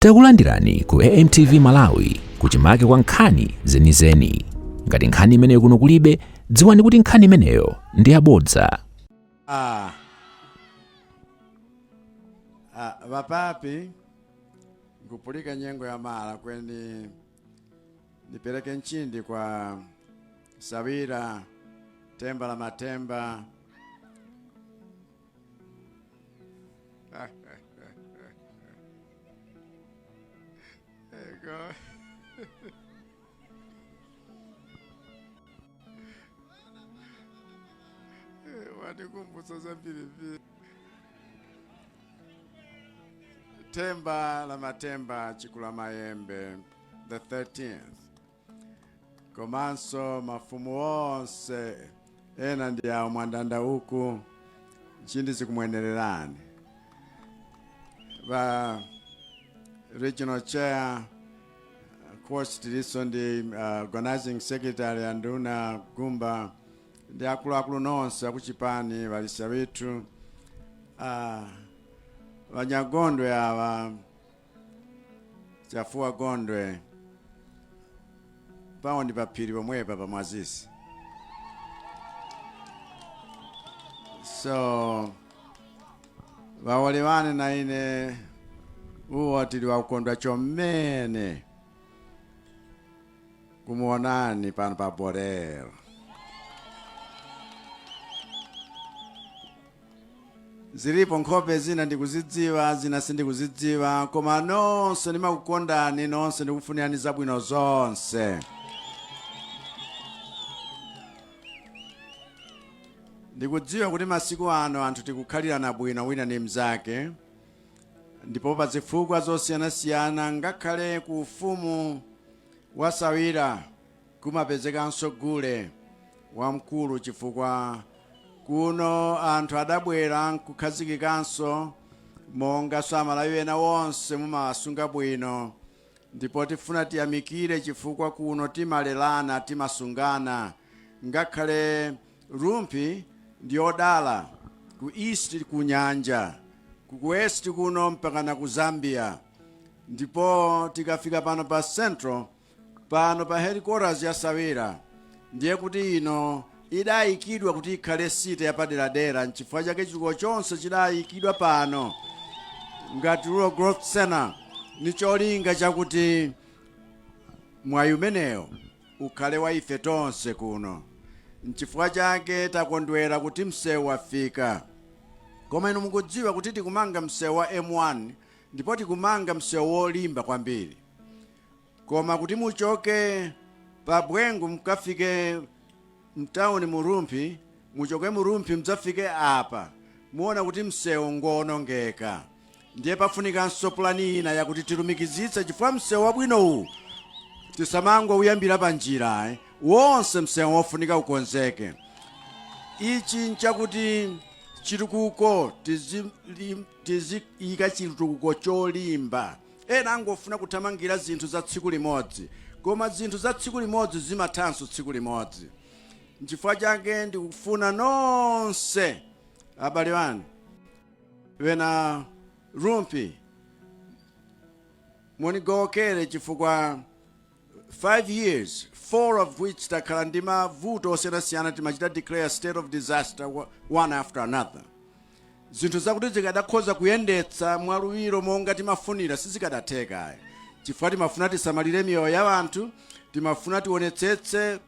Takulandirani ku AMTV Malawi kuchimake kwa nkhani zenizeni. Ngati nkhani imeneyo kuno kulibe, dziwani kuti nkhani imeneyo ndi yabodza. Vapapi kupulika nyengo ya mala kweni nipeleke nchindi kwa Sawira temba la matemba temba la matemba chikula mayembe the 13th komanso mafumu onse ena ndi awo mwandanda uku nchindi zikumwenererani va regional chair course tiliso ndi organizing secretary anduna gumba ndi akulu nonse akuchipani valisa vitu vanyagondwe ava chafua gondwe pawo ndi paphiri pomwepa pamwazisi. So vawolewani na ine uwo tili wakukondwa chomene kumuonani pano pa Borero. Zilipo nkhope zina ndikuzidziwa, zina sindikuzidziwa, koma nonse ndimakukondani, nonse ndikufunirani zabwino zonse. Ndikudziwa kuti masiku ano anthu tikukhalirana bwino wina ndi mnzake, ndipo pa zifukwa zosiyanasiyana ngakhale ku ufumu wa Sawira kumapezekanso gule wamkulu chifukwa kuno anthu adabwera nkukhazikikanso monga Amalawi ena wonse mumasunga bwino, ndipo tifuna tiyamikire chifukwa kuno timalelana timasungana. Ngakhale rumpi ndi odala ku east ku nyanja, ku west kuno mpaka na ku Zambia, ndipo tikafika pano pa central pano pa headquarters ya Sawira ndiye kuti ino idayikidwa kuti ikhale site ya paderadera. Nchifukwa chake chitukuko chonse chidayikidwa pano ngati rural growth center ni cholinga chakuti mwayi umeneyo ukhale wa ife tonse kuno. Nchifukwa chake takondwera kuti msewu wafika. Koma inu mukudziwa kuti tikumanga msewu wa M1 ndipo tikumanga msewu wolimba kwambiri. Koma kuti muchoke pa Bwengu mukafike mtauni Murumpi, muchoke Murumpi mdzafike apa, muona kuti msewu ngonongeka. Ndiye pafunikanso plani ina yakuti tilumikizitse chifukwa msewu wabwino uwu tisamangwa uyambira pa njira, wonse msewu wofunika ukonzeke. Ichi nchakuti chitukuko tiziyika chitukuko cholimba. Ena angofuna kuthamangira zinthu za tsiku limodzi, koma zinthu za tsiku limodzi zimathanso tsiku limodzi. Nchifukwa chake ndikufuna nonse abale wanu wena rumpi munigokere chifukwa 5 years, 4 of which takhala ndi mavuto osiyanasiyana timachita declare state of disaster one after another. Zinthu zakuti zikadakhoza kuyendetsa mwaluwiro monga timafunira sizikadatheka. Chifukwa timafuna tisamalire miyoyo ya anthu, timafuna tionetsetse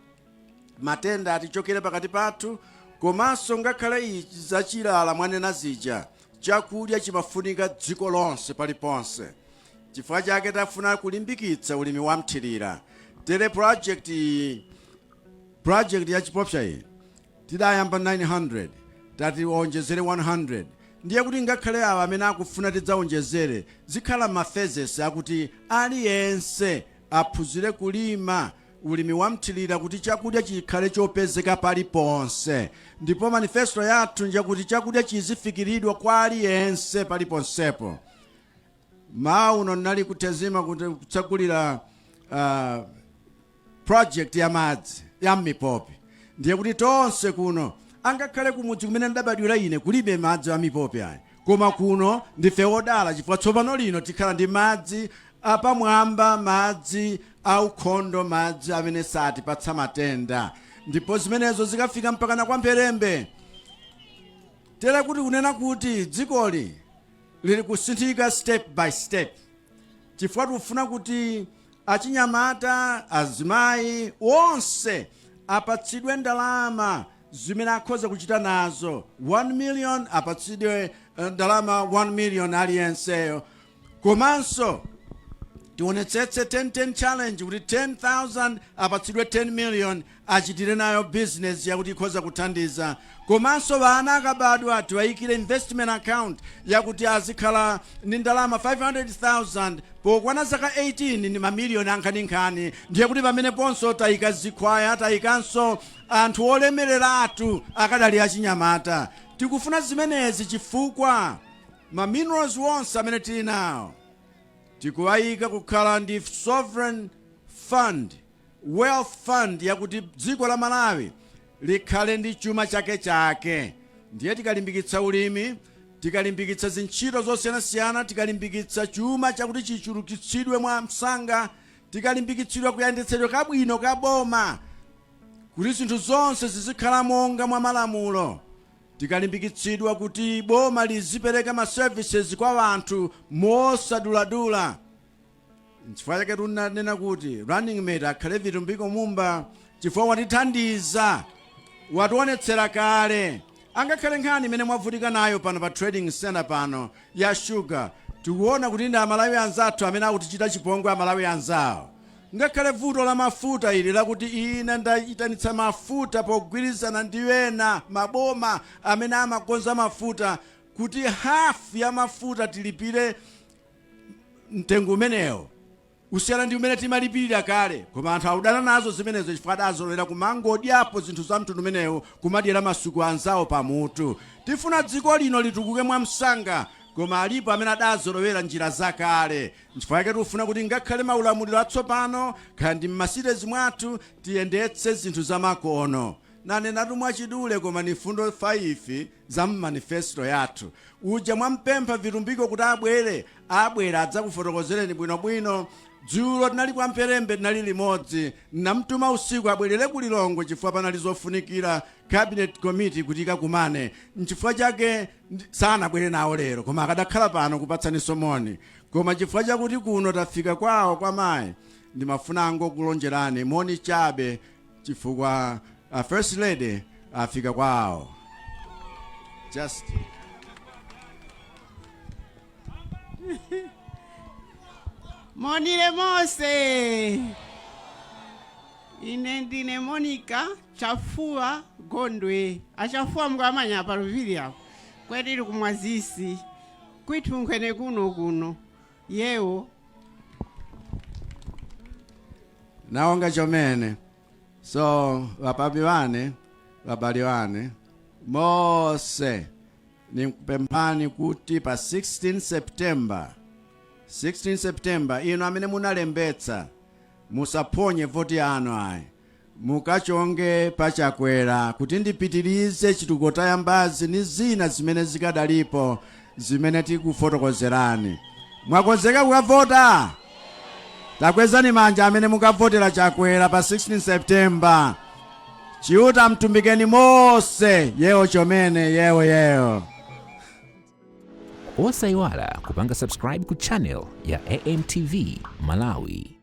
matenda atichokere pakati pathu, komanso ngakhale ichi zachilala mwanena zija chakudya chimafunika dziko lonse paliponse. Chifukwa chake tafuna kulimbikitsa ulimi wa mthirira. Tere project ya chipopsa iyi tidayamba 900 tati onjezere 100. Ndiye kuti ngakhale awa amene akufuna tidzaonjezere zikhala maphases akuti aliyense aphunzire kulima ulimi wa mthirira kuti chakudya chikhale chopezeka paliponse. Ndipo manifesto yathu njakuti chakudya chizifikiridwa kwa aliyense paliponsepo. Mauno nali kutezima kutsakulira project ya madzi ya mipopi. Ndiye kuti tonse kuno angakhale kumudzi kumene ndabadwira ine kulibe madzi a mipopi ayi, koma kuno ndife odala chifukwa tsopano lino tikhala ndi madzi apamwamba, madzi aukhondo, madzi amene satipatsa matenda. Ndipo zimenezo zikafika mpakana kwa mpelembe, tera kuti kunena kuti dzikoli lili kusinthika step by step, chifukwa tikufuna kuti achinyamata, azimayi onse apatsidwe ndalama zimene akhoza kuchita nazo. 1 million apatsidwe ndalama 1 million aliyenseyo. Komanso tionetsetse 10-10 challenge kuti 10,000 apatsidwe 10 million achitire nayo business yakuti ikhoza kuthandiza. Komanso vana akabadwa tiwayikire investment account yakuti azikhala ndi ndalama 500,000 pokwana zaka 18 ni mamiliyoni ankhaninkhani. Ndiye kuti pamene ponso tayika zikhwaya, tayikanso anthu olemereratu akadali achinyamata. Tikufuna zimenezi chifukwa ma minerals wonse amene tili nawo tikuwayika kukhala ndi sovereign fund, wealth fund yakuti dziko la Malawi likhale ndi chuma chake. Ndiye tikalimbikitsa ulimi, tikalimbikitsa zintchito zosiyanasiyana, tikalimbikitsa chuma chakuti chichulukitsidwe mwa msanga, tikalimbikitsidwa kuyendetsedwa kabwino kaboma kuti zinthu zonse zizikhala monga mwa malamulo, tikalimbikitsidwa kuti boma lizipereka ma services kwa wanthu mosaduladula. Chifukwa chake tunanena kuti running mate akhale vitumbiko mumba chifukwa watithandiza, watiwonetsera kale. Angakhale nkhani imene mwavutika nayo pano pa trading center pano ya sugar, tikuona kuti ndi amalawi anzathu amene akutichita chipongwe amalawi anzawo. Ngakhale vuto la mafuta ili lakuti ine ndayitanitsa mafuta pogwirizana ndi ena maboma amene amakonza mafuta kuti half ya mafuta tilipire mtengo umenewo usiyana ndi umene timalipirira kale. Koma anthu akudana nazo zimenezo chifukwa adazolowera kumangodyapo zinthu za mtundu umenewo kumadyera masuku anzawo pamutu. Tifuna dziko lino litukuke mwa msanga, koma alipo amene adazolowera njira zakale. Chifukwa chake tikufuna kuti ngakhale maulamuliro atsopano kaya ndi m'masitezi mwathu tiyendetse zinthu zamakono. Nanenatu mwachidule koma ni fundo 5 za manifesto yathu. Uja mwampempha vitumbiko kuti abwera adzakufotokozereni bwinobwino. Dzulo tinali kwa mpelembe, tinali limodzi, namtuma usiku abwerere kulilongo chifukwa panali zofunikira cabinet committee kuti ikakumane. Nchifukwa chake sanabwere nawo lero, koma akadakhala pano kupatsani somoni. Koma chifukwa chakuti kuno tafika kwawo kwa mayi, ndimafuna angokulonjerani moni chabe chifukwa First Lady afika kwawo. Just Monile Mose. Ine ndine Monica Chafua Gondwe. Achafua mgamanya pa ruvili hapo. Kwetili kumwazisi. Kwitu nkwene kuno. Yeo. naonga chomene. So wapapi wane, wabali wane, Mose nikupempani kuti pa 16 September ino amene munalembetsa musaphonye voti yanu ayi, mukachonge pa Chakwera kuti ndipitilize chitukuko Adayambazi ni zina zimene zikadalipo zimene tikufotokozerani. Mwakonzeka kukavota? Takwezani manja amene mukavotera Chakwera pa 16 September. Chiuta mtumbikeni Mose, yeo chomene, yeo. Osayiwala kupanga subscribe ku channel ya AMTV Malawi.